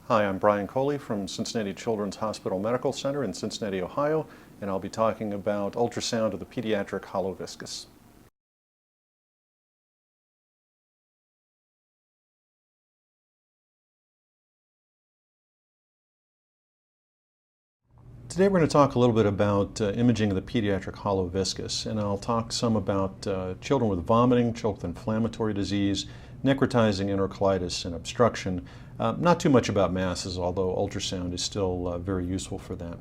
Hi, I'm Brian Coley from Cincinnati Children's Hospital Medical Center in Cincinnati, Ohio, and I'll be talking about ultrasound of the pediatric hollow viscus. Today we're going to talk a little bit about imaging of the pediatric hollow viscus, and I'll talk some about children with vomiting, children with inflammatory disease, necrotizing enterocolitis, and obstruction. Not too much about masses, although ultrasound is still very useful for that.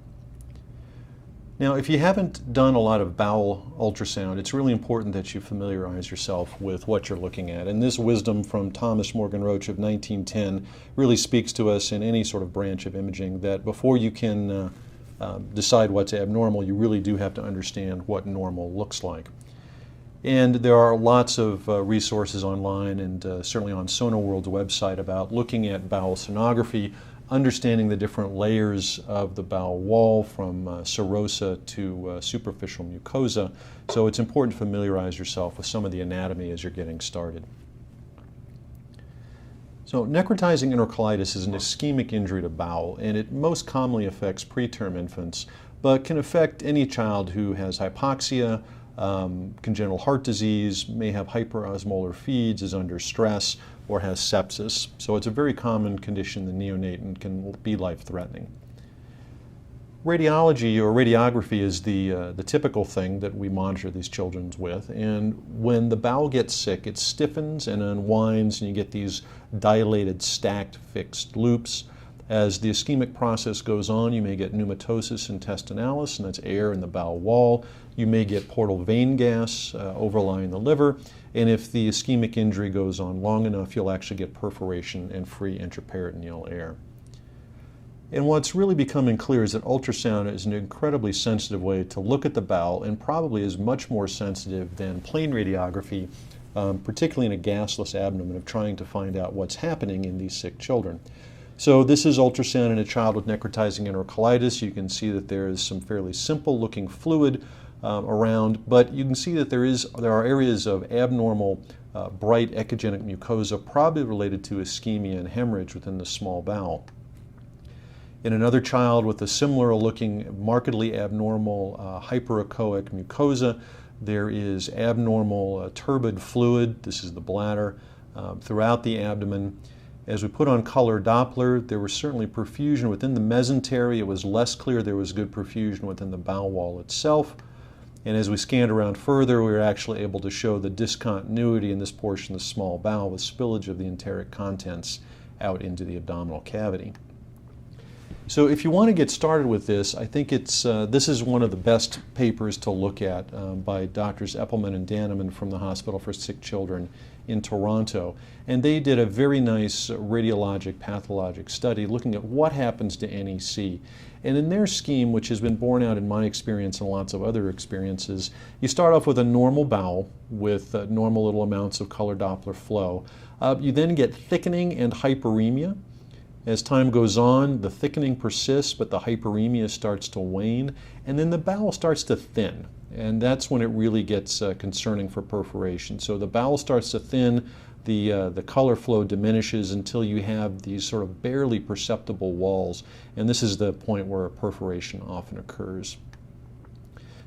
Now, if you haven't done a lot of bowel ultrasound, it's really important that you familiarize yourself with what you're looking at. And this wisdom from Thomas Morgan Roach of 1910 really speaks to us in any sort of branch of imaging, that before you can decide what's abnormal, you really do have to understand what normal looks like. And there are lots of resources online and certainly on SonoWorld's website about looking at bowel sonography, understanding the different layers of the bowel wall from serosa to superficial mucosa. So it's important to familiarize yourself with some of the anatomy as you're getting started. So necrotizing enterocolitis is an ischemic injury to bowel, and it most commonly affects preterm infants, but can affect any child who has hypoxia, congenital heart disease, may have hyperosmolar feeds, is under stress, or has sepsis. So it's a very common condition in the neonate and can be life-threatening. Radiology or radiography is the typical thing that we monitor these children with, and when the bowel gets sick, it stiffens and unwinds, and you get these dilated, stacked, fixed loops. As the ischemic process goes on, you may get pneumatosis intestinalis, and that's air in the bowel wall. You may get portal vein gas overlying the liver, and if the ischemic injury goes on long enough, you'll actually get perforation and free intraperitoneal air. And what's really becoming clear is that ultrasound is an incredibly sensitive way to look at the bowel, and probably is much more sensitive than plain radiography, particularly in a gasless abdomen, of trying to find out what's happening in these sick children. So this is ultrasound in a child with necrotizing enterocolitis. You can see that there is some fairly simple looking fluid around, but you can see that there are areas of abnormal bright echogenic mucosa, probably related to ischemia and hemorrhage within the small bowel. In another child with a similar looking, markedly abnormal hyperechoic mucosa, there is abnormal turbid fluid, this is the bladder, throughout the abdomen. As we put on color Doppler, there was certainly perfusion within the mesentery. It was less clear there was good perfusion within the bowel wall itself. And as we scanned around further, we were actually able to show the discontinuity in this portion of the small bowel with spillage of the enteric contents out into the abdominal cavity. So if you want to get started with this, I think this is one of the best papers to look at by Drs. Eppelman and Danneman from the Hospital for Sick Children in Toronto. And they did a very nice radiologic pathologic study looking at what happens to NEC. And in their scheme, which has been borne out in my experience and lots of other experiences, you start off with a normal bowel with normal little amounts of color Doppler flow. You then get thickening and hyperemia. As time goes on, the thickening persists, but the hyperemia starts to wane, and then the bowel starts to thin. And that's when it really gets concerning for perforation. So the bowel starts to thin, the color flow diminishes until you have these sort of barely perceptible walls, and this is the point where a perforation often occurs.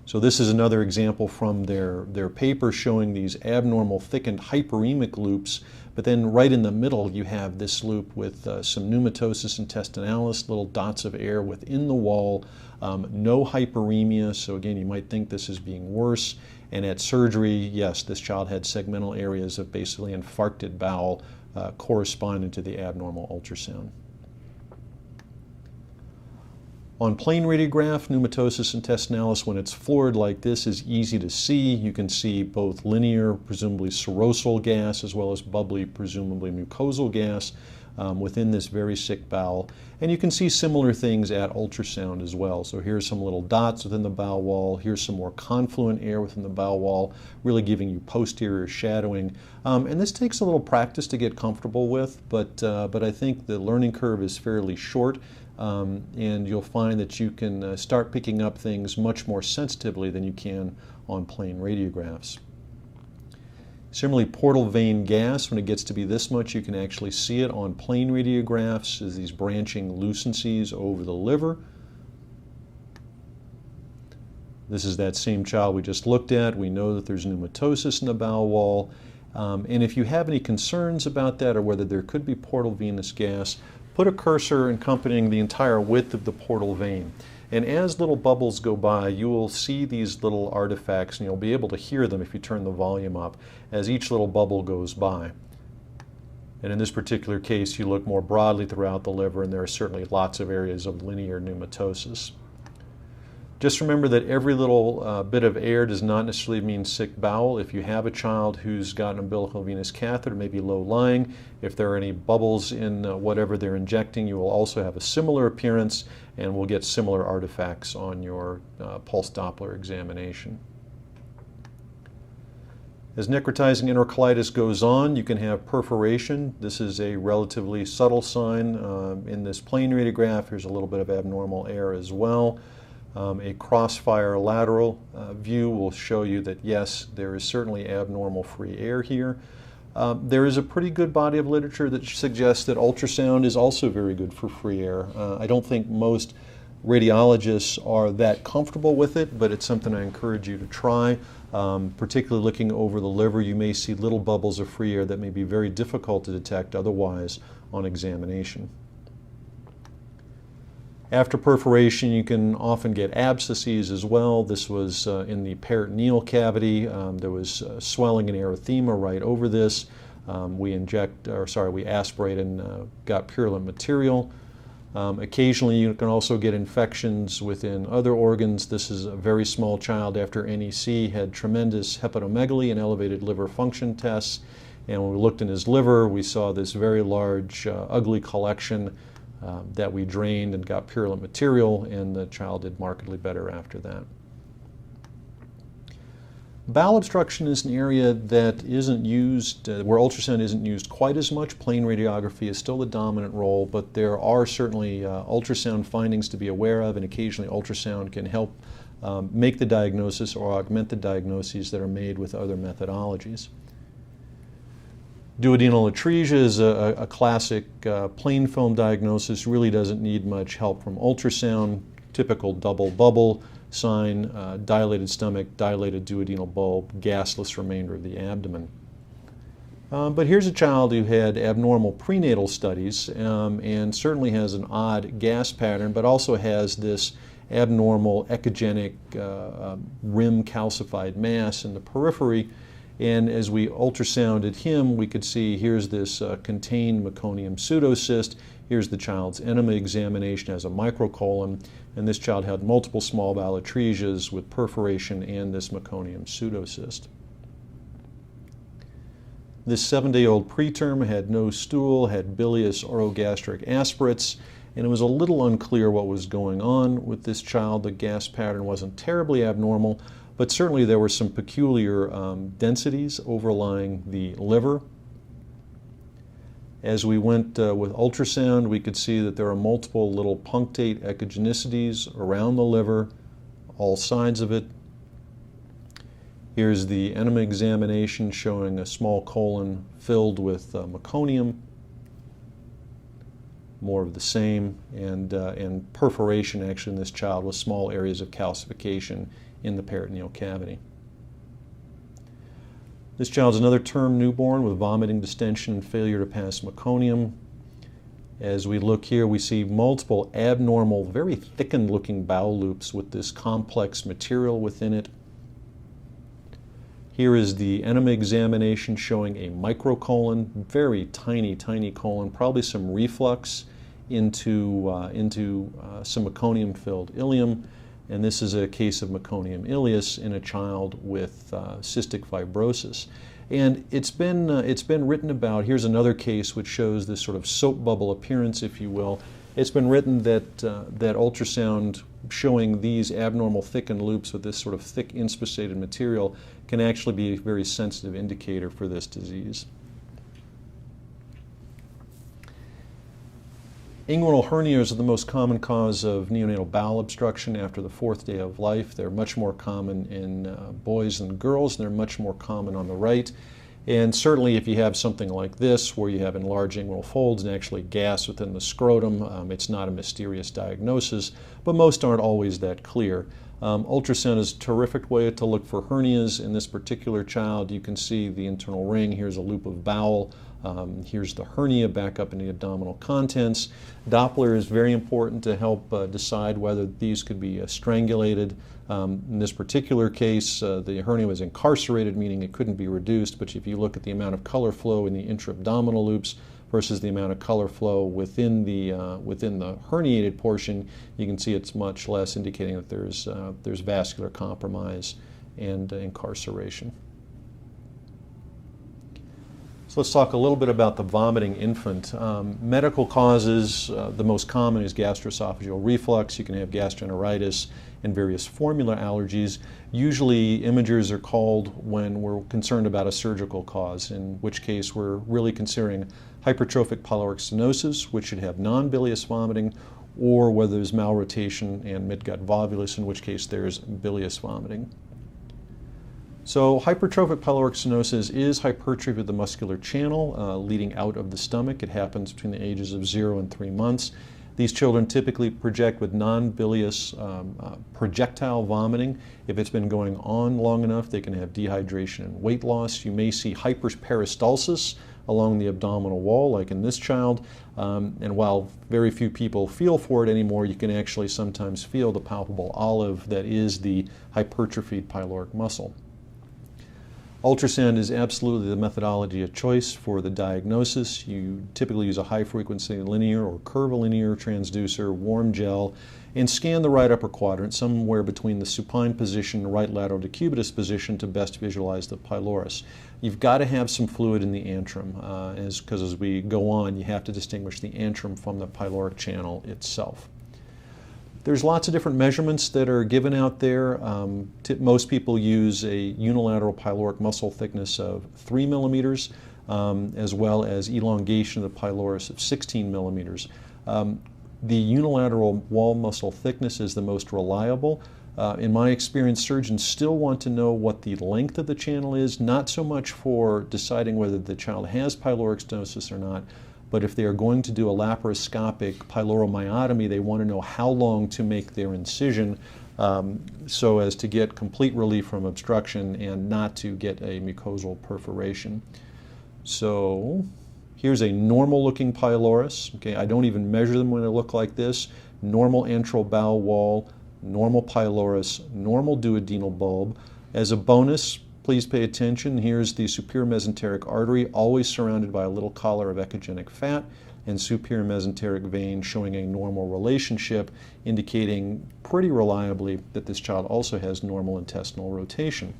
So this is another example from their paper showing these abnormal thickened hyperemic loops, but then right in the middle you have this loop with some pneumatosis intestinalis, little dots of air within the wall, no hyperemia, so again you might think this is being worse, and at surgery, yes, this child had segmental areas of basically infarcted bowel corresponding to the abnormal ultrasound. On plain radiograph, pneumatosis intestinalis, when it's florid like this, is easy to see. You can see both linear, presumably serosal gas, as well as bubbly, presumably mucosal gas within this very sick bowel. And you can see similar things at ultrasound as well. So here's some little dots within the bowel wall. Here's some more confluent air within the bowel wall, really giving you posterior shadowing. And this takes a little practice to get comfortable with, but I think the learning curve is fairly short. And you'll find that you can start picking up things much more sensitively than you can on plain radiographs. Similarly, portal vein gas, when it gets to be this much, you can actually see it on plain radiographs as these branching lucencies over the liver. This is that same child we just looked at. We know that there's pneumatosis in the bowel wall. And if you have any concerns about that or whether there could be portal venous gas, put a cursor accompanying the entire width of the portal vein. And as little bubbles go by, you will see these little artifacts, and you'll be able to hear them if you turn the volume up as each little bubble goes by. And in this particular case, you look more broadly throughout the liver, and there are certainly lots of areas of linear pneumatosis. Just remember that every little bit of air does not necessarily mean sick bowel. If you have a child who's got an umbilical venous catheter, maybe low-lying, if there are any bubbles in whatever they're injecting, you will also have a similar appearance and will get similar artifacts on your pulse Doppler examination. As necrotizing enterocolitis goes on, you can have perforation. This is a relatively subtle sign. In this plain radiograph, here's a little bit of abnormal air as well. A crossfire lateral view will show you that, yes, there is certainly abnormal free air here. There is a pretty good body of literature that suggests that ultrasound is also very good for free air. I don't think most radiologists are that comfortable with it, but it's something I encourage you to try. Particularly looking over the liver, you may see little bubbles of free air that may be very difficult to detect otherwise on examination. After perforation, you can often get abscesses as well. This was in the peritoneal cavity. There was swelling and erythema right over this. We aspirate and got purulent material. Occasionally, you can also get infections within other organs. This is a very small child after NEC, had tremendous hepatomegaly and elevated liver function tests. And when we looked in his liver, we saw this very large, ugly collection that we drained and got purulent material, and the child did markedly better after that. Bowel obstruction is an area that isn't used, where ultrasound isn't used quite as much. Plain radiography is still the dominant role, but there are certainly ultrasound findings to be aware of, and occasionally ultrasound can help make the diagnosis or augment the diagnoses that are made with other methodologies. Duodenal atresia is a classic plain film diagnosis, really doesn't need much help from ultrasound. Typical double bubble sign, dilated stomach, dilated duodenal bulb, gasless remainder of the abdomen. But here's a child who had abnormal prenatal studies and certainly has an odd gas pattern, but also has this abnormal echogenic rim calcified mass in the periphery. And as we ultrasounded him, we could see here's this contained meconium pseudocyst. Here's the child's enema examination as a microcolon. And this child had multiple small bowel atresias with perforation and this meconium pseudocyst. This 7-day-old preterm had no stool, had bilious orogastric aspirates, and it was a little unclear what was going on with this child. The gas pattern wasn't terribly abnormal, but certainly there were some peculiar densities overlying the liver. As we went with ultrasound, we could see that there are multiple little punctate echogenicities around the liver, all sides of it. Here's the enema examination showing a small colon filled with meconium. More of the same, and perforation actually in this child with small areas of calcification in the peritoneal cavity. This child's another term newborn with vomiting, distension, and failure to pass meconium. As we look here, we see multiple abnormal, very thickened looking bowel loops with this complex material within it. Here is the enema examination showing a microcolon, very tiny, tiny colon, probably some reflux into some meconium-filled ileum. And this is a case of meconium ileus in a child with cystic fibrosis. And it's been written about. Here's another case which shows this sort of soap bubble appearance, if you will. It's been written that ultrasound showing these abnormal thickened loops with this sort of thick inspissated material can actually be a very sensitive indicator for this disease. Inguinal hernias are the most common cause of neonatal bowel obstruction after the 4th day of life. They're much more common in boys than girls, and they're much more common on the right. And certainly if you have something like this, where you have enlarged inguinal folds and actually gas within the scrotum, it's not a mysterious diagnosis, but most aren't always that clear. Ultrasound is a terrific way to look for hernias. In this particular child, you can see the internal ring. Here's a loop of bowel. Here's the hernia back up in the abdominal contents. Doppler is very important to help decide whether these could be strangulated. In this particular case, the hernia was incarcerated, meaning it couldn't be reduced, but if you look at the amount of color flow in the intra-abdominal loops versus the amount of color flow within the herniated portion, you can see it's much less, indicating that there's vascular compromise and incarceration. So let's talk a little bit about the vomiting infant. Medical causes, the most common is gastroesophageal reflux. You can have gastroenteritis and various formula allergies. Usually imagers are called when we're concerned about a surgical cause, in which case we're really considering hypertrophic pyloric stenosis, which should have non-bilious vomiting, or whether there's malrotation and midgut volvulus, in which case there's bilious vomiting. So hypertrophic pyloric stenosis is hypertrophy of the muscular channel leading out of the stomach. It happens between the ages of 0 and 3 months. These children typically project with non-bilious projectile vomiting. If it's been going on long enough, they can have dehydration and weight loss. You may see hyperperistalsis along the abdominal wall, like in this child. And while very few people feel for it anymore, you can actually sometimes feel the palpable olive that is the hypertrophied pyloric muscle. Ultrasound is absolutely the methodology of choice for the diagnosis. You typically use a high-frequency linear or curvilinear transducer, warm gel, and scan the right upper quadrant, somewhere between the supine position and right lateral decubitus position, to best visualize the pylorus. You've got to have some fluid in the antrum, because as we go on, you have to distinguish the antrum from the pyloric channel itself. There's lots of different measurements that are given out there. Most people use a unilateral pyloric muscle thickness of 3 millimeters, as well as elongation of the pylorus of 16 millimeters. The unilateral wall muscle thickness is the most reliable. In my experience, surgeons still want to know what the length of the channel is, not so much for deciding whether the child has pyloric stenosis or not, but if they are going to do a laparoscopic pyloromyotomy, they want to know how long to make their incision so as to get complete relief from obstruction and not to get a mucosal perforation. So here's a normal looking pylorus. Okay, I don't even measure them when they look like this. Normal antral bowel wall, normal pylorus, normal duodenal bulb. As a bonus, please pay attention. Here's the superior mesenteric artery, always surrounded by a little collar of echogenic fat, and superior mesenteric vein showing a normal relationship, indicating pretty reliably that this child also has normal intestinal rotation.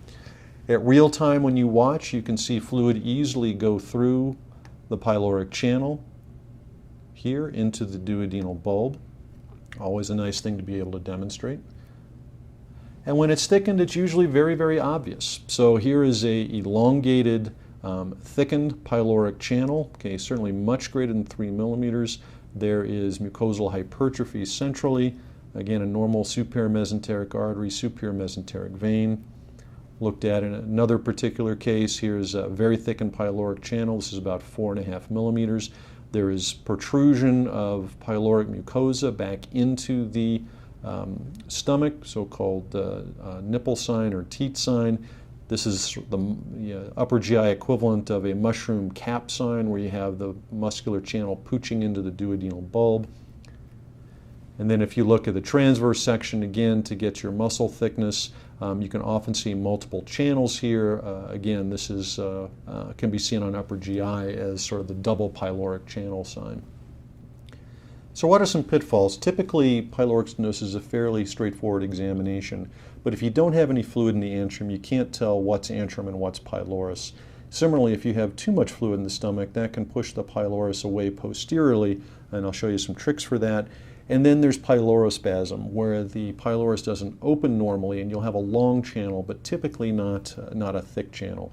At real time, when you watch, you can see fluid easily go through the pyloric channel here into the duodenal bulb. Always a nice thing to be able to demonstrate. And when it's thickened, it's usually very, very obvious. So here is a elongated, thickened pyloric channel, okay, certainly much greater than 3 millimeters. There is mucosal hypertrophy centrally. Again, a normal superior mesenteric artery, superior mesenteric vein. Looked at in another particular case, here's a very thickened pyloric channel. This is about 4.5 millimeters. There is protrusion of pyloric mucosa back into the stomach, so-called nipple sign or teat sign. This is the upper GI equivalent of a mushroom cap sign, where you have the muscular channel pooching into the duodenal bulb. And then if you look at the transverse section again to get your muscle thickness, you can often see multiple channels here. Again, this is can be seen on upper GI as sort of the double pyloric channel sign. So what are some pitfalls? Typically, pyloric stenosis is a fairly straightforward examination, but if you don't have any fluid in the antrum, you can't tell what's antrum and what's pylorus. Similarly, if you have too much fluid in the stomach, that can push the pylorus away posteriorly, and I'll show you some tricks for that. And then there's pylorospasm, where the pylorus doesn't open normally, and you'll have a long channel, but typically not a thick channel.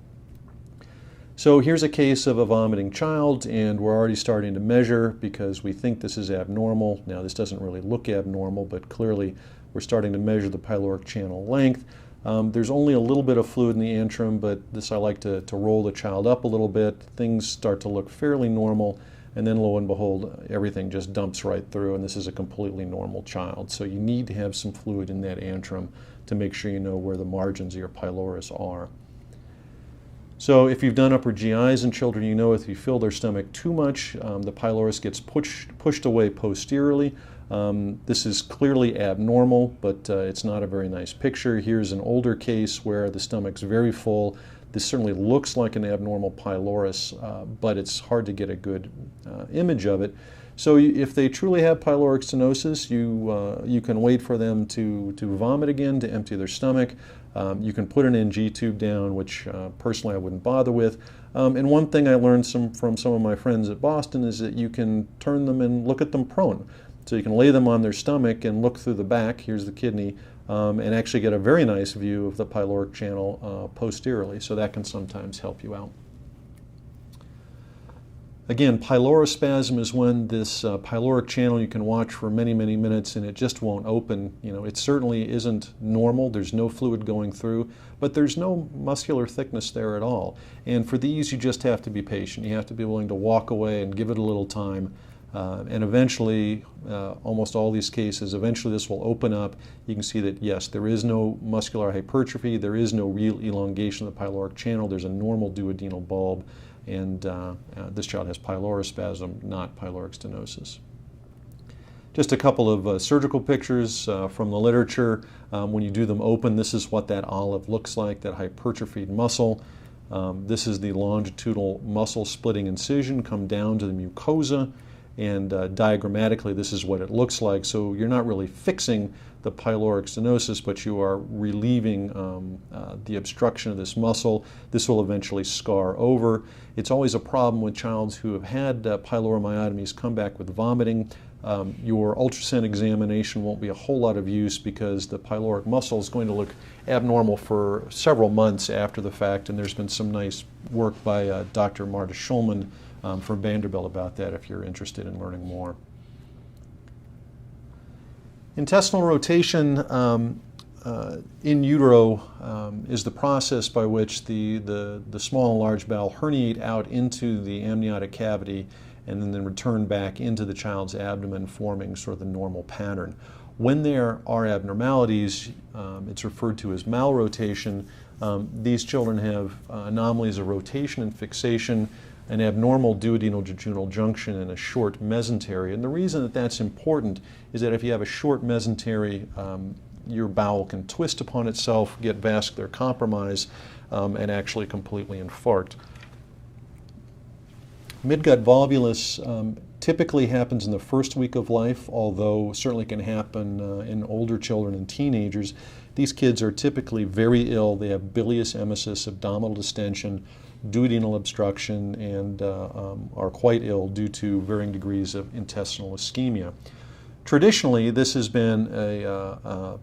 So here's a case of a vomiting child, and we're already starting to measure because we think this is abnormal. Now, this doesn't really look abnormal, but clearly we're starting to measure the pyloric channel length. There's only a little bit of fluid in the antrum, but this I like to roll the child up a little bit. Things start to look fairly normal, and then lo and behold, everything just dumps right through, and this is a completely normal child. So you need to have some fluid in that antrum to make sure you know where the margins of your pylorus are. So if you've done upper GIs in children, you know if you fill their stomach too much, the pylorus gets pushed away posteriorly. This is clearly abnormal, but it's not a very nice picture. Here's an older case where the stomach's very full. This certainly looks like an abnormal pylorus, but it's hard to get a good image of it. So if they truly have pyloric stenosis, you can wait for them to vomit again, to empty their stomach. You can put an NG tube down, which personally I wouldn't bother with. And one thing I learned from some of my friends at Boston is that you can turn them and look at them prone. So you can lay them on their stomach and look through the back, here's the kidney, and actually get a very nice view of the pyloric channel posteriorly. So that can sometimes help you out. Again, pylorospasm is when this pyloric channel you can watch for many, many minutes and it just won't open. You know, it certainly isn't normal. There's no fluid going through, but there's no muscular thickness there at all. And for these, you just have to be patient. You have to be willing to walk away and give it a little time. And eventually, almost all these cases, eventually this will open up. You can see that, yes, there is no muscular hypertrophy. There is no real elongation of the pyloric channel. There's a normal duodenal bulb. And this child has pylorospasm, not pyloric stenosis. Just a couple of surgical pictures from the literature. When you do them open, this is what that olive looks like, that hypertrophied muscle. This is the longitudinal muscle splitting incision come down to the mucosa. And diagrammatically, this is what it looks like. So you're not really fixing the pyloric stenosis, but you are relieving the obstruction of this muscle. This will eventually scar over. It's always a problem with children who have had pyloromyotomies come back with vomiting. Your ultrasound examination won't be a whole lot of use because the pyloric muscle is going to look abnormal for several months after the fact, and there's been some nice work by Dr. Marta Schulman from Vanderbilt about that if you're interested in learning more. Intestinal rotation in utero is the process by which the small and large bowel herniate out into the amniotic cavity and then return back into the child's abdomen, forming sort of the normal pattern. When there are abnormalities, it's referred to as malrotation. These children have anomalies of rotation and fixation, an abnormal duodenal-jejunal junction, and a short mesentery. And the reason that that's important is that if you have a short mesentery, your bowel can twist upon itself, get vascular compromise, and actually completely infarct. Midgut volvulus typically happens in the first week of life, although certainly can happen in older children and teenagers. These kids are typically very ill. They have bilious emesis, abdominal distension, duodenal obstruction, and are quite ill due to varying degrees of intestinal ischemia. Traditionally, this has been a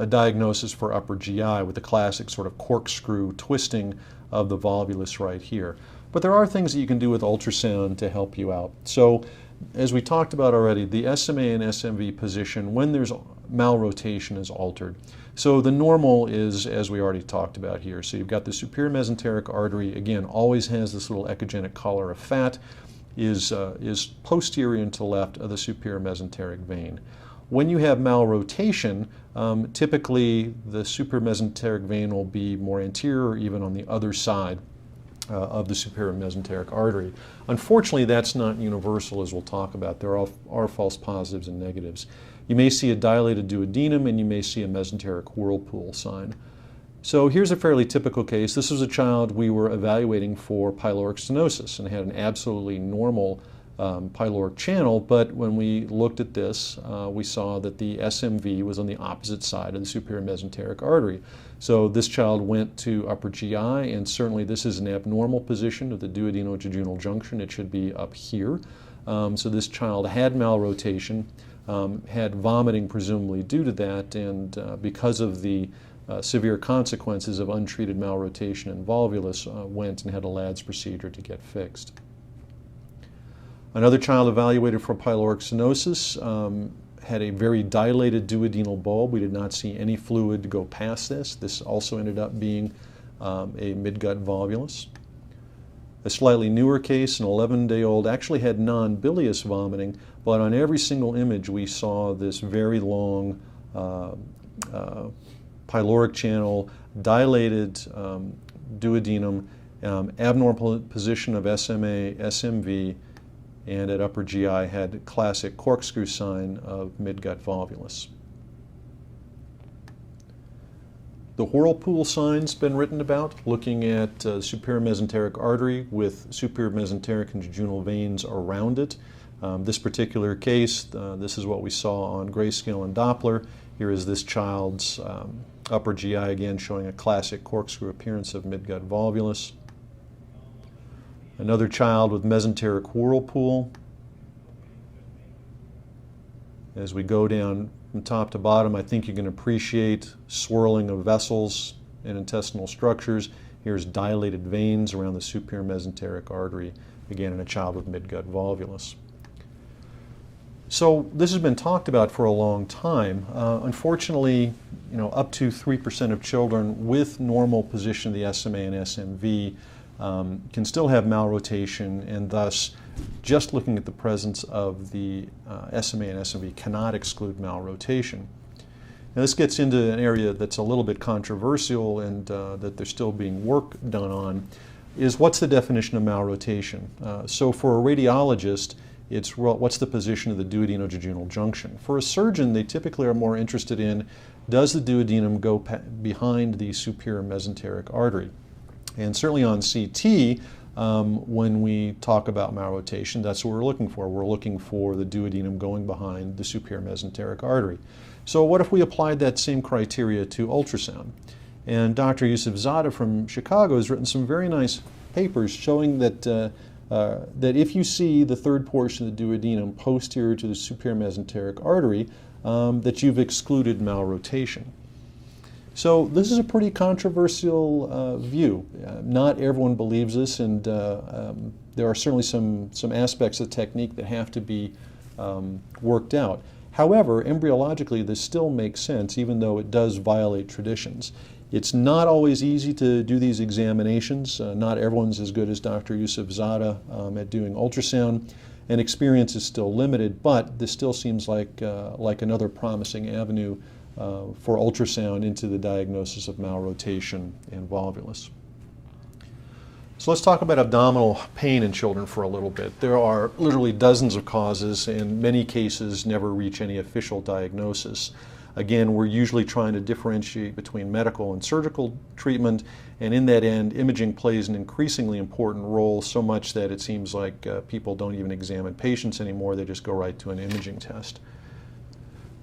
diagnosis for upper GI with the classic sort of corkscrew twisting of the volvulus right here. But there are things that you can do with ultrasound to help you out. So, as we talked about already, the SMA and SMV position, when there's malrotation, is altered. So the normal is, as we already talked about here, so you've got the superior mesenteric artery, again, always has this little echogenic collar of fat, is posterior and to the left of the superior mesenteric vein. When you have malrotation, typically the superior mesenteric vein will be more anterior or even on the other side of the superior mesenteric artery. Unfortunately, that's not universal, as we'll talk about. There are false positives and negatives. You may see a dilated duodenum and you may see a mesenteric whirlpool sign. So here's a fairly typical case. This was a child we were evaluating for pyloric stenosis and had an absolutely normal pyloric channel, but when we looked at this, we saw that the SMV was on the opposite side of the superior mesenteric artery. So this child went to upper GI, and certainly this is an abnormal position of the duodenal-jejunal junction. It should be up here. So this child had malrotation, had vomiting presumably due to that, and because of the severe consequences of untreated malrotation and volvulus, went and had a LADS procedure to get fixed. Another child evaluated for pyloric stenosis had a very dilated duodenal bulb. We did not see any fluid go past this. This also ended up being a midgut volvulus. A slightly newer case, an 11-day-old, actually had non-bilious vomiting, but on every single image we saw this very long pyloric channel, dilated duodenum, abnormal position of SMA, SMV, and at upper GI had classic corkscrew sign of midgut volvulus. The whirlpool sign's been written about, looking at superior mesenteric artery with superior mesenteric and jejunal veins around it. This particular case, this is what we saw on grayscale and Doppler. Here is this child's upper GI again, showing a classic corkscrew appearance of midgut volvulus. Another child with mesenteric whirlpool. As we go down from top to bottom, I think you can appreciate swirling of vessels and intestinal structures. Here's dilated veins around the superior mesenteric artery, again in a child with midgut volvulus. So this has been talked about for a long time. Unfortunately, up to 3% of children with normal position of the SMA and SMV can still have malrotation, and thus just looking at the presence of the SMA and SMV cannot exclude malrotation. Now this gets into an area that's a little bit controversial and that there's still being work done on, is what's the definition of malrotation? So for a radiologist, it's what's the position of the duodenojejunal junction. For a surgeon, they typically are more interested in, does the duodenum go behind the superior mesenteric artery? And certainly on CT, when we talk about malrotation, that's what we're looking for. We're looking for the duodenum going behind the superior mesenteric artery. So what if we applied that same criteria to ultrasound? And Dr. Yousefzadeh from Chicago has written some very nice papers showing that that if you see the third portion of the duodenum posterior to the superior mesenteric artery, that you've excluded malrotation. So this is a pretty controversial view. Not everyone believes this, and there are certainly some aspects of the technique that have to be worked out. However, embryologically, this still makes sense, even though it does violate traditions. It's not always easy to do these examinations. Not everyone's as good as Dr. Yousefzadeh at doing ultrasound, and experience is still limited, but this still seems like another promising avenue for ultrasound into the diagnosis of malrotation and volvulus. So let's talk about abdominal pain in children for a little bit. There are literally dozens of causes, and many cases never reach any official diagnosis. Again, we're usually trying to differentiate between medical and surgical treatment, and in that end, imaging plays an increasingly important role, so much that it seems like people don't even examine patients anymore, they just go right to an imaging test.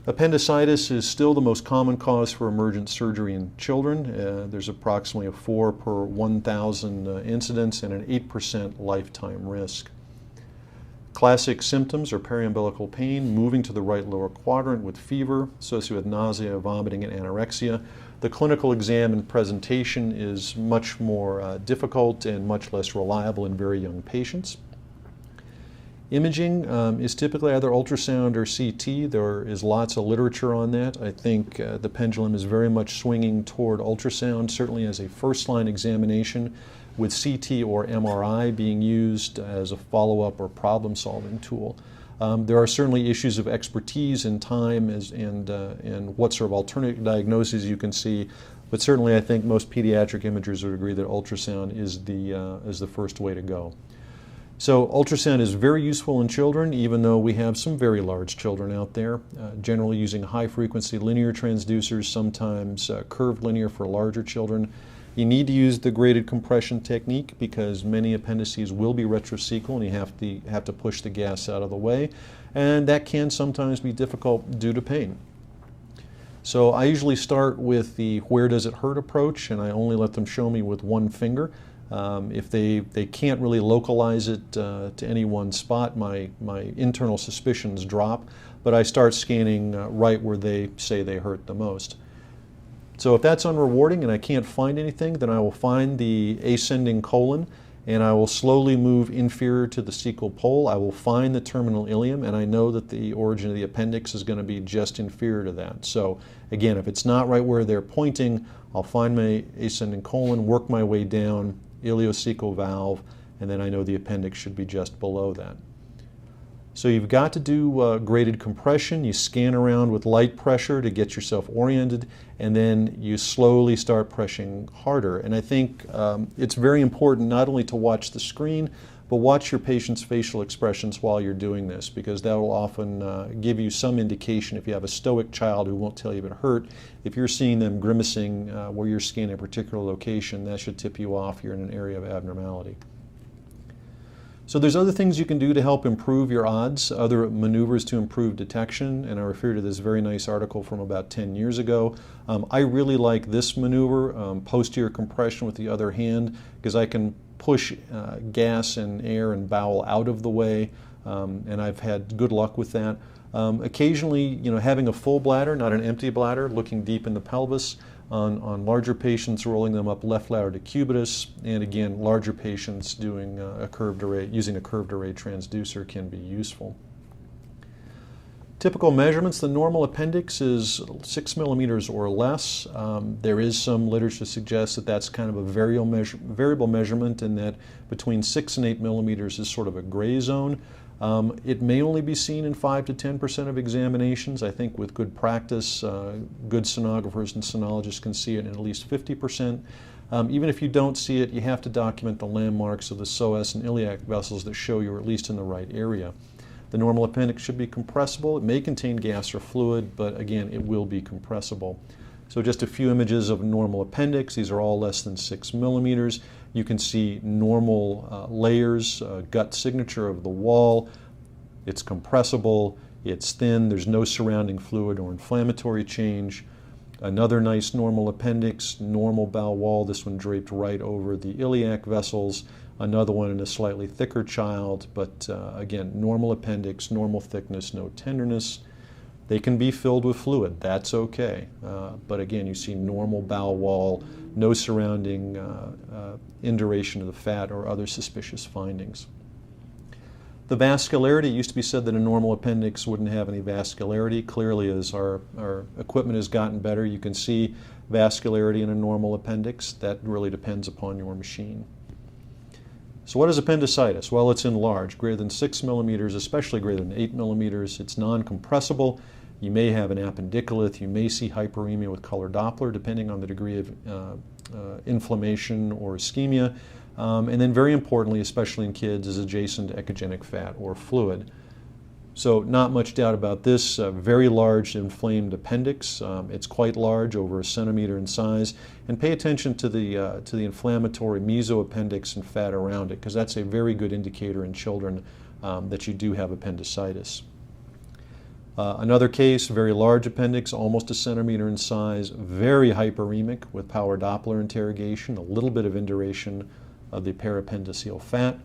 Appendicitis is still the most common cause for emergent surgery in children. There's approximately a 4 per 1,000 incidents and an 8% lifetime risk. Classic symptoms are periumbilical pain, moving to the right lower quadrant with fever, associated with nausea, vomiting, and anorexia. The clinical exam and presentation is much more difficult and much less reliable in very young patients. Imaging is typically either ultrasound or CT. There is lots of literature on that. I think the pendulum is very much swinging toward ultrasound, certainly as a first-line examination, with CT or MRI being used as a follow-up or problem-solving tool. There are certainly issues of expertise and time and what sort of alternative diagnoses you can see, but certainly I think most pediatric imagers would agree that ultrasound is the first way to go. So ultrasound is very useful in children, even though we have some very large children out there, generally using high-frequency linear transducers, sometimes curved linear for larger children. You need to use the graded compression technique because many appendices will be retrocecal and you have to push the gas out of the way, and that can sometimes be difficult due to pain. So I usually start with the where does it hurt approach, and I only let them show me with one finger. If they can't really localize it to any one spot, my internal suspicions drop, but I start scanning right where they say they hurt the most. So if that's unrewarding and I can't find anything, then I will find the ascending colon, and I will slowly move inferior to the cecal pole. I will find the terminal ileum, and I know that the origin of the appendix is going to be just inferior to that. So again, if it's not right where they're pointing, I'll find my ascending colon, work my way down, ileocecal valve, and then I know the appendix should be just below that. So you've got to do graded compression. You scan around with light pressure to get yourself oriented, and then you slowly start pressing harder. And I think it's very important not only to watch the screen, but watch your patient's facial expressions while you're doing this, because that will often give you some indication. If you have a stoic child who won't tell you if it hurt, if you're seeing them grimacing where you're scanning a particular location, that should tip you off you're in an area of abnormality. So there's other things you can do to help improve your odds, other maneuvers to improve detection, and I refer to this very nice article from about 10 years ago. I really like this maneuver, posterior compression with the other hand, because I can push gas and air and bowel out of the way, and I've had good luck with that. Occasionally, having a full bladder, not an empty bladder, looking deep in the pelvis. On larger patients, rolling them up left lateral decubitus, and again, larger patients doing a curved array, using a curved array transducer can be useful. Typical measurements, the normal appendix is 6 millimeters or less. There is some literature to suggest that that's kind of a variable measurement, and that between 6 and 8 millimeters is sort of a gray zone. It may only be seen in 5 to 10% of examinations. I think with good practice, good sonographers and sonologists can see it in at least 50%. Even if you don't see it, you have to document the landmarks of the psoas and iliac vessels that show you're at least in the right area. The normal appendix should be compressible. It may contain gas or fluid, but again, it will be compressible. So just a few images of normal appendix. These are all less than 6 millimeters. You can see normal layers, gut signature of the wall. It's compressible, it's thin, there's no surrounding fluid or inflammatory change. Another nice normal appendix, normal bowel wall, this one draped right over the iliac vessels. Another one in a slightly thicker child, but again, normal appendix, normal thickness, no tenderness. They can be filled with fluid, that's okay. But again, you see normal bowel wall, no surrounding induration of the fat or other suspicious findings. The vascularity, it used to be said that a normal appendix wouldn't have any vascularity. Clearly, as our equipment has gotten better, you can see vascularity in a normal appendix. That really depends upon your machine. So what is appendicitis? Well, it's enlarged, greater than 6 millimeters, especially greater than 8 millimeters. It's non-compressible. You may have an appendicolith. You may see hyperemia with color Doppler, depending on the degree of inflammation or ischemia. And then very importantly, especially in kids, is adjacent echogenic fat or fluid. So not much doubt about this, very large inflamed appendix. It's quite large, over 1 centimeter in size. And pay attention to the inflammatory mesoappendix and fat around it, because that's a very good indicator in children that you do have appendicitis. Another case, very large appendix, almost 1 centimeter in size, very hyperemic with power Doppler interrogation, a little bit of induration of the periappendiceal fat.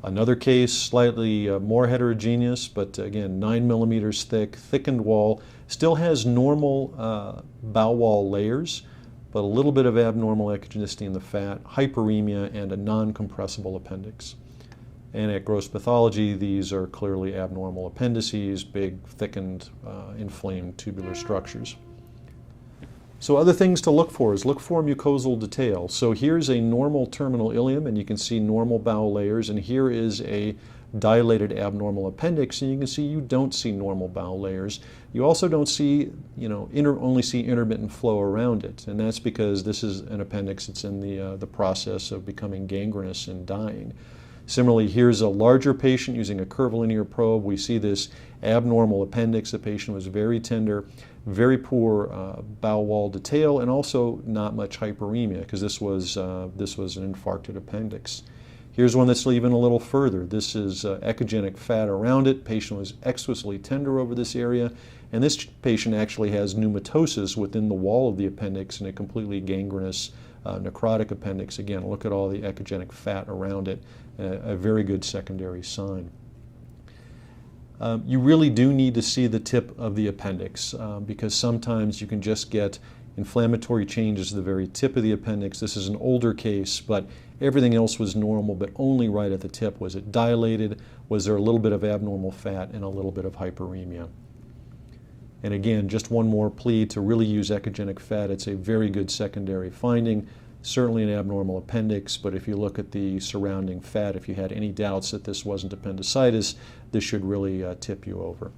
Another case, slightly more heterogeneous, but again, 9 millimeters thick, thickened wall, still has normal bowel wall layers, but a little bit of abnormal echogenicity in the fat, hyperemia, and a non-compressible appendix. And at gross pathology, these are clearly abnormal appendices, big, thickened, inflamed tubular structures. So other things to look for is look for mucosal detail. So here's a normal terminal ileum, and you can see normal bowel layers, and here is a dilated abnormal appendix, and you can see you don't see normal bowel layers. You also don't see, only see intermittent flow around it, and that's because this is an appendix that's in the process of becoming gangrenous and dying. Similarly, here's a larger patient using a curvilinear probe. We see this abnormal appendix. The patient was very tender, very poor bowel wall detail, and also not much hyperemia, because this was an infarcted appendix. Here's one that's even a little further. This is echogenic fat around it. Patient was exquisitely tender over this area, and this patient actually has pneumatosis within the wall of the appendix and a completely gangrenous necrotic appendix. Again, look at all the echogenic fat around it, a very good secondary sign. You really do need to see the tip of the appendix because sometimes you can just get inflammatory changes at the very tip of the appendix. This is an older case, but Everything else was normal, but only right at the tip. Was it dilated? Was there a little bit of abnormal fat and a little bit of hyperemia? And again, just one more plea to really use echogenic fat. It's a very good secondary finding, certainly an abnormal appendix, but if you look at the surrounding fat, if you had any doubts that this wasn't appendicitis, this should really tip you over.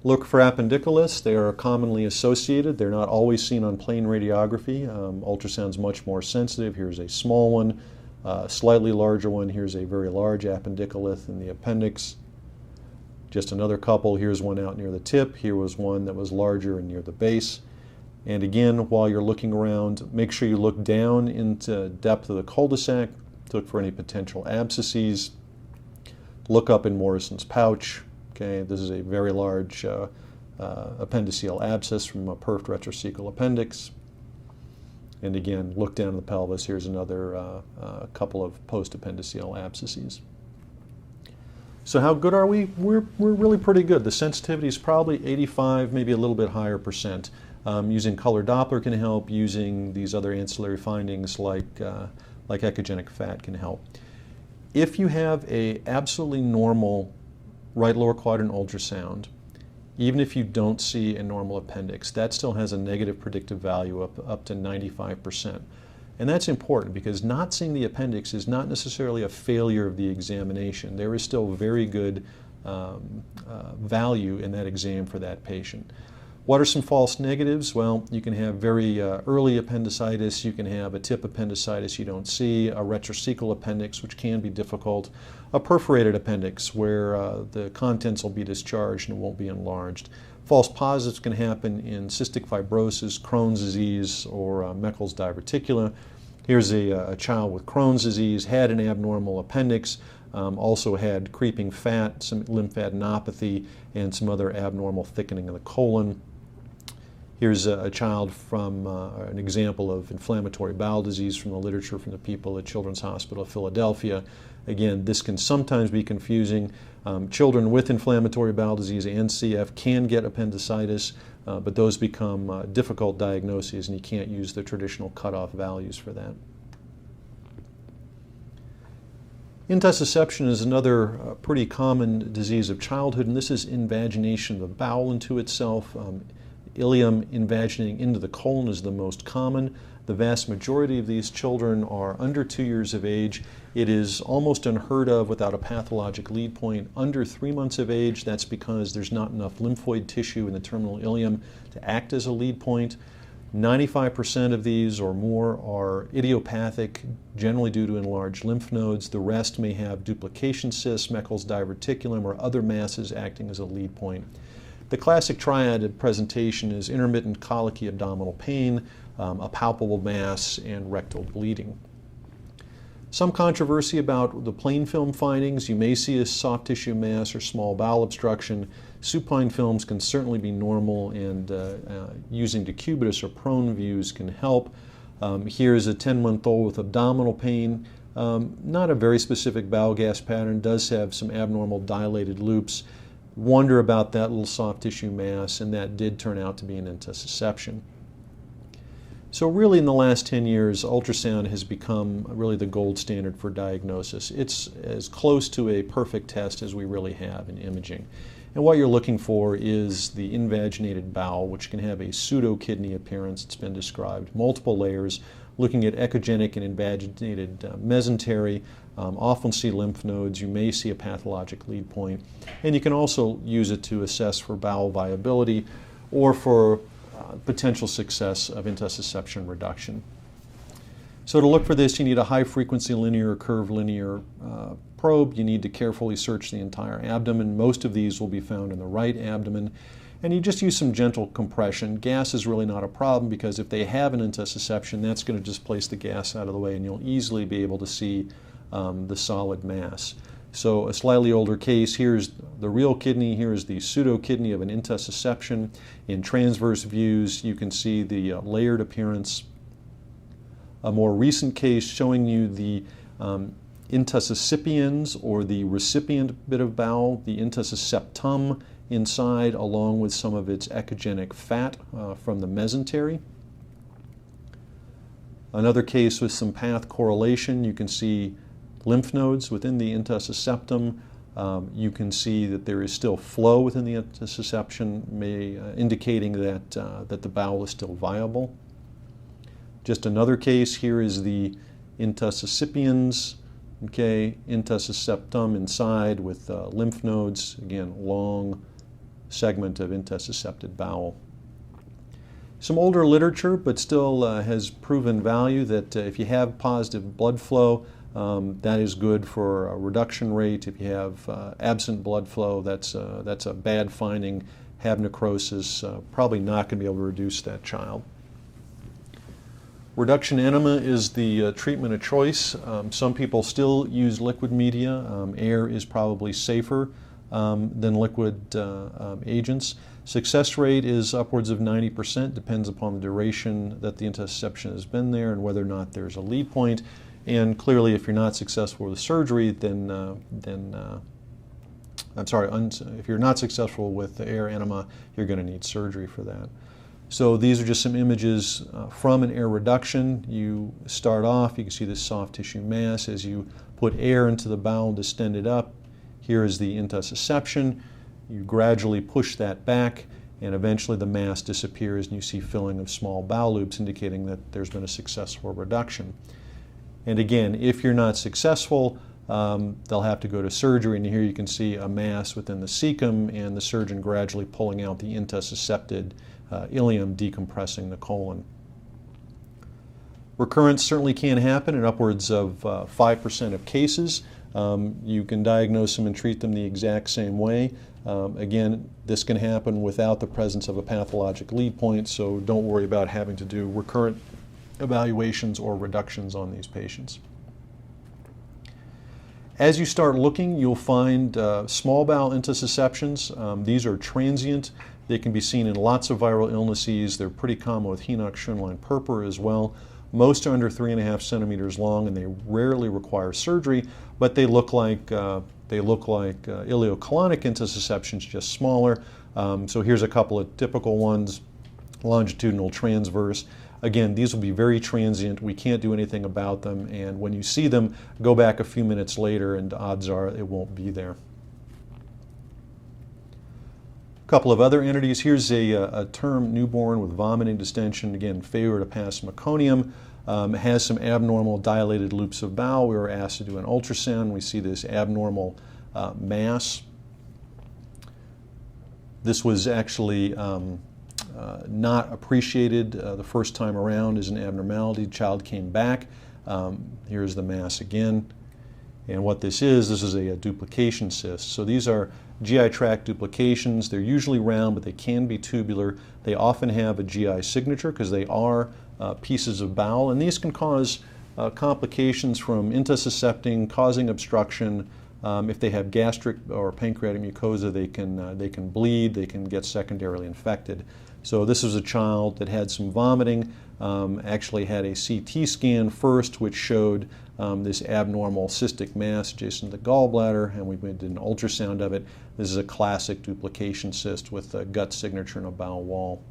Look for appendiculitis. They are commonly associated. They're not always seen on plain radiography. Ultrasound's much more sensitive. Here's a small one, slightly larger one. Here's a very large appendiculis in the appendix. Just another couple. Here's one out near the tip. Here was one that was larger and near the base. And again, while you're looking around, make sure you look down into depth of the cul-de-sac to look for any potential abscesses. Look up in Morrison's pouch. Okay, this is a very large appendiceal abscess from a perfed retrocecal appendix. And again, look down the pelvis. Here's another couple of post-appendiceal abscesses. So how good are we? We're really pretty good. The sensitivity is probably 85, maybe a little bit higher percent. Using color Doppler can help. Using these other ancillary findings like echogenic fat can help. If you have a absolutely normal right lower quadrant ultrasound, even if you don't see a normal appendix, that still has a negative predictive value up to 95%. And that's important because not seeing the appendix is not necessarily a failure of the examination. There is still very good value in that exam for that patient. What are some false negatives? Well, you can have very early appendicitis, you can have a tip appendicitis you don't see, a retrocecal appendix, which can be difficult, a perforated appendix where the contents will be discharged and won't be enlarged. False positives can happen in cystic fibrosis, Crohn's disease, or Meckel's diverticula. Here's a child with Crohn's disease, had an abnormal appendix, also had creeping fat, some lymphadenopathy, and some other abnormal thickening of the colon. Here's a child from an example of inflammatory bowel disease from the literature from the people at Children's Hospital of Philadelphia. Again, this can sometimes be confusing. Children with inflammatory bowel disease and CF can get appendicitis, but those become difficult diagnoses and you can't use the traditional cutoff values for that. Intussusception is another pretty common disease of childhood, and this is invagination of the bowel into itself. Ileum invaginating into the colon is the most common. The vast majority of these children are under 2 years of age. It is almost unheard of without a pathologic lead point. Under 3 months of age, that's because there's not enough lymphoid tissue in the terminal ileum to act as a lead point. 95% of these or more are idiopathic, generally due to enlarged lymph nodes. The rest may have duplication cysts, Meckel's diverticulum, or other masses acting as a lead point. The classic triad presentation is intermittent colicky abdominal pain, a palpable mass, and rectal bleeding. Some controversy about the plain film findings. You may see a soft tissue mass or small bowel obstruction. Supine films can certainly be normal, and using decubitus or prone views can help. Here's a 10-month-old with abdominal pain. Not a very specific bowel gas pattern, does have some abnormal dilated loops. Wonder about that little soft tissue mass, and that did turn out to be an intussusception. So really in the last 10 years, ultrasound has become really the gold standard for diagnosis. It's as close to a perfect test as we really have in imaging. And what you're looking for is the invaginated bowel, which can have a pseudo-kidney appearance. It's been described, multiple layers, looking at echogenic and invaginated mesentery. Often see lymph nodes. You may see a pathologic lead point. And you can also use it to assess for bowel viability or for potential success of intussusception reduction. So to look for this, you need a high-frequency linear or curvilinear probe. You need to carefully search the entire abdomen. Most of these will be found in the right abdomen. And you just use some gentle compression. Gas is really not a problem because if they have an intussusception, that's going to displace the gas out of the way and you'll easily be able to see the solid mass. So a slightly older case, here's the real kidney, here's the pseudo-kidney of an intussusception. In transverse views, you can see the layered appearance. A more recent case showing you the intussuscipiens, or the recipient bit of bowel, the intussusceptum inside, along with some of its echogenic fat from the mesentery. Another case with some path correlation, you can see lymph nodes within the intussusceptum. You can see that there is still flow within the intussusception, indicating that, that the bowel is still viable. Just another case here is the intussuscipiens, okay, intussusceptum inside with lymph nodes, again, long segment of intussuscepted bowel. Some older literature, but still has proven value that if you have positive blood flow, that is good for a reduction rate. If you have absent blood flow, that's a bad finding. Have necrosis, probably not going to be able to reduce that child. Reduction enema is the treatment of choice. Some people still use liquid media. Air is probably safer than liquid agents. Success rate is upwards of 90%, depends upon the duration that the intussusception has been there and whether or not there's a lead point. And clearly, if you're not successful with surgery, if you're not successful with the air enema, you're going to need surgery for that. So these are just some images from an air reduction. You start off, you can see this soft tissue mass. As you put air into the bowel and distend it up, here is the intussusception. You gradually push that back, and eventually the mass disappears, and you see filling of small bowel loops, indicating that there's been a successful reduction. And again, if you're not successful, they'll have to go to surgery, and here you can see a mass within the cecum, and the surgeon gradually pulling out the intussuscepted ileum, decompressing the colon. Recurrence certainly can happen in upwards of 5% of cases. You can diagnose them and treat them the exact same way. Again, this can happen without the presence of a pathologic lead point, so don't worry about having to do recurrent evaluations or reductions on these patients. As you start looking, you'll find small bowel intussusceptions. These are transient. They can be seen in lots of viral illnesses. They're pretty common with Henoch-Schönlein purpura as well. Most are under 3.5 centimeters long, and they rarely require surgery, but they look like ileocolonic intussusceptions, just smaller. So here's a couple of typical ones, longitudinal transverse. Again, these will be very transient. We can't do anything about them, and when you see them, go back a few minutes later, and odds are it won't be there. A couple of other entities. Here's a term newborn with vomiting, distension, again, failure to pass meconium. Has some abnormal dilated loops of bowel. We were asked to do an ultrasound. We see this abnormal mass. This was actually not appreciated the first time around as an abnormality. The child came back. Here's the mass again. And what this is a duplication cyst. So these are GI tract duplications. They're usually round, but they can be tubular. They often have a GI signature because they are pieces of bowel, and these can cause complications from intussuscepting, causing obstruction. If they have gastric or pancreatic mucosa, they can bleed, they can get secondarily infected. So this is a child that had some vomiting, actually had a CT scan first, which showed this abnormal cystic mass adjacent to the gallbladder, and we did an ultrasound of it. This is a classic duplication cyst with a gut signature and a bowel wall.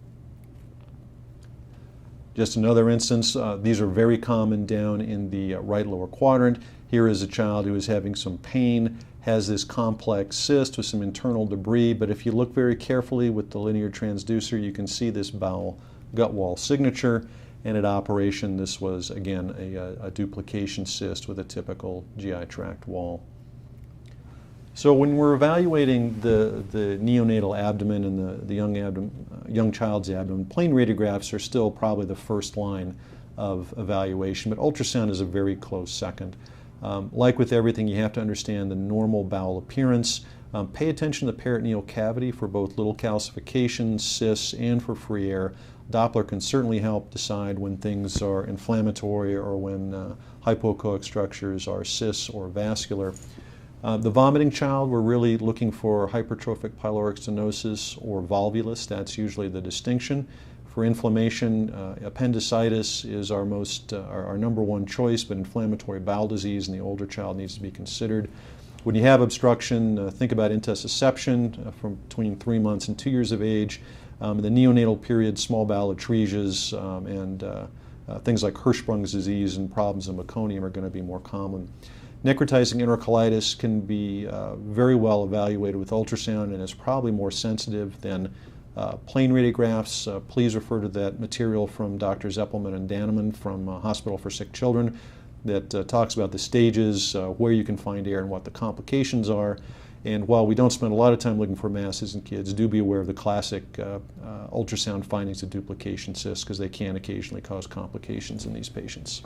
Just another instance, these are very common down in the right lower quadrant. Here is a child who is having some pain, has this complex cyst with some internal debris, but if you look very carefully with the linear transducer, you can see this bowel gut wall signature, and at operation this was, again, a duplication cyst with a typical GI tract wall. So when we're evaluating the neonatal abdomen and the young child's abdomen, plain radiographs are still probably the first line of evaluation, but ultrasound is a very close second. Like with everything, you have to understand the normal bowel appearance. Pay attention to the peritoneal cavity for both little calcifications, cysts, and for free air. Doppler can certainly help decide when things are inflammatory or when hypoechoic structures are cysts or vascular. The vomiting child, we're really looking for hypertrophic pyloric stenosis or volvulus. That's usually the distinction. For inflammation, appendicitis is our number one choice, but inflammatory bowel disease in the older child needs to be considered. When you have obstruction, think about intussusception from between 3 months and 2 years of age. The neonatal period, small bowel atresias, and things like Hirschsprung's disease and problems of meconium are going to be more common. Necrotizing enterocolitis can be very well evaluated with ultrasound and is probably more sensitive than plain radiographs. Please refer to that material from Drs. Eppelman and Danneman from Hospital for Sick Children that talks about the stages, where you can find error and what the complications are. And while we don't spend a lot of time looking for masses in kids, do be aware of the classic ultrasound findings of duplication cysts, because they can occasionally cause complications in these patients.